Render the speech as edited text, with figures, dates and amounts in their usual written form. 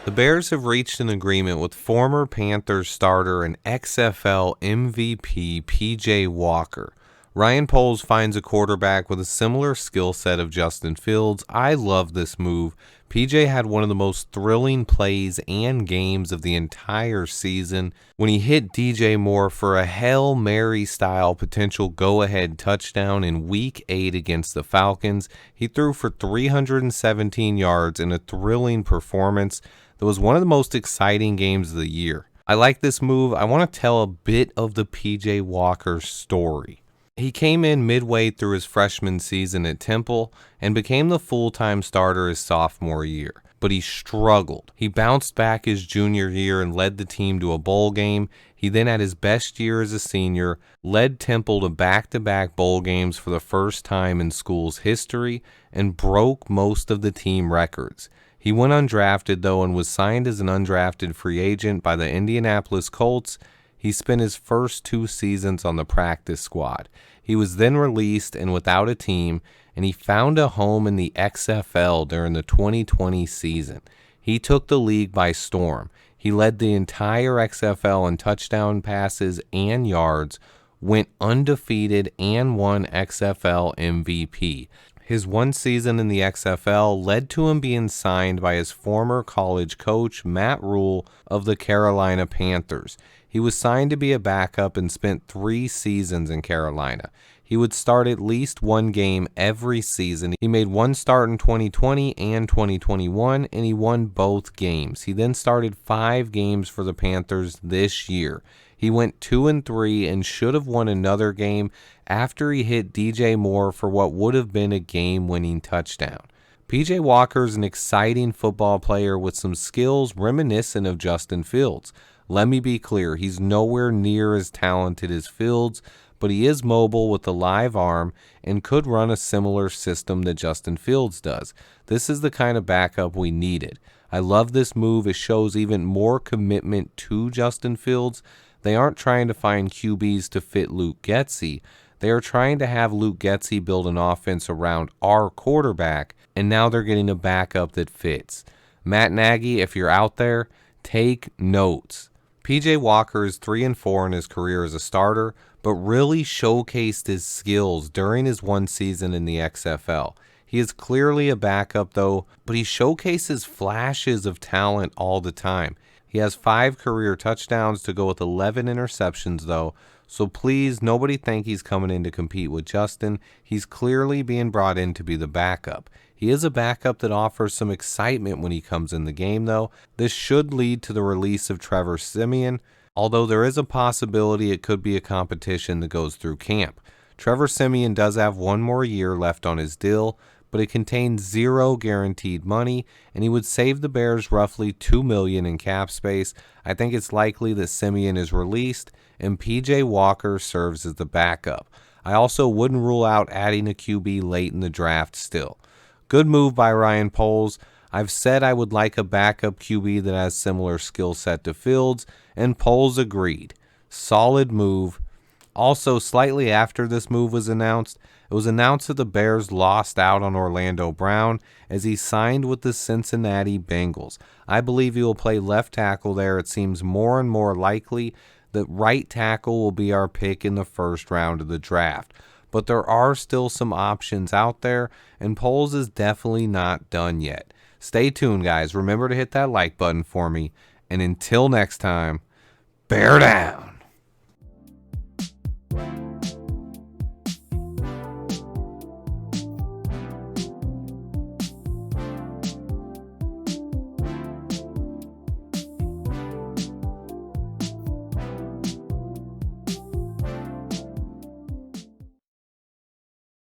The Bears have reached an agreement with former Panthers starter and XFL MVP PJ Walker. Ryan Poles finds a quarterback with a similar skill set of Justin Fields. I love this move. PJ had one of the most thrilling plays and games of the entire season when he hit DJ Moore for a Hail Mary style potential go-ahead touchdown in Week 8 against the Falcons. He threw for 317 yards in a thrilling performance that was one of the most exciting games of the year. I like this move. I want to tell a bit of the PJ Walker story. He came in midway through his freshman season at Temple and became the full-time starter his sophomore year, but he struggled. He bounced back his junior year and led the team to a bowl game. He then had his best year as a senior, led Temple to back-to-back bowl games for the first time in school's history, and broke most of the team records. He went undrafted, though, and was signed as an undrafted free agent by the Indianapolis Colts. He spent his first 2 seasons on the practice squad. He was then released and without a team, and he found a home in the XFL during the 2020 season. He took the league by storm. He led the entire XFL in touchdown passes and yards, went undefeated, and won XFL MVP. His 1 season in the XFL led to him being signed by his former college coach, Matt Rule, of the Carolina Panthers. He was signed to be a backup and spent 3 seasons in Carolina. He would start at least 1 game every season. He made 1 start in 2020 and 2021, and he won both games. He then started 5 games for the Panthers this year. He went 2-3 and should have won another game after he hit DJ Moore for what would have been a game-winning touchdown. PJ Walker is an exciting football player with some skills reminiscent of Justin Fields. Let me be clear, he's nowhere near as talented as Fields, but he is mobile with a live arm and could run a similar system that Justin Fields does. This is the kind of backup we needed. I love this move. It shows even more commitment to Justin Fields. They aren't trying to find QBs to fit Luke Getsy. They are trying to have Luke Getsy build an offense around our quarterback, and now they're getting a backup that fits. Matt Nagy, if you're out there, take notes. PJ Walker is 3-4 in his career as a starter, but really showcased his skills during his 1 season in the XFL. He is clearly a backup, though, but he showcases flashes of talent all the time. He has 5 career touchdowns to go with 11 interceptions, though, so please, nobody think he's coming in to compete with Justin. He's clearly being brought in to be the backup. He is a backup that offers some excitement when he comes in the game, though. This should lead to the release of Trevor Siemian, although there is a possibility it could be a competition that goes through camp. Trevor Siemian does have 1 more year left on his deal, but it contains 0 guaranteed money, and he would save the Bears roughly $2 million in cap space. I think it's likely that Siemian is released, and PJ Walker serves as the backup. I also wouldn't rule out adding a QB late in the draft still. Good move by Ryan Poles. I've said I would like a backup QB that has similar skill set to Fields, and Poles agreed. Solid move. Also, slightly after this move was announced, it was announced that the Bears lost out on Orlando Brown as he signed with the Cincinnati Bengals. I believe he will play left tackle there. It seems more and more likely that right tackle will be our pick in the first round of the draft. But there are still some options out there, and Poles is definitely not done yet. Stay tuned, guys. Remember to hit that like button for me. And until next time, bear down.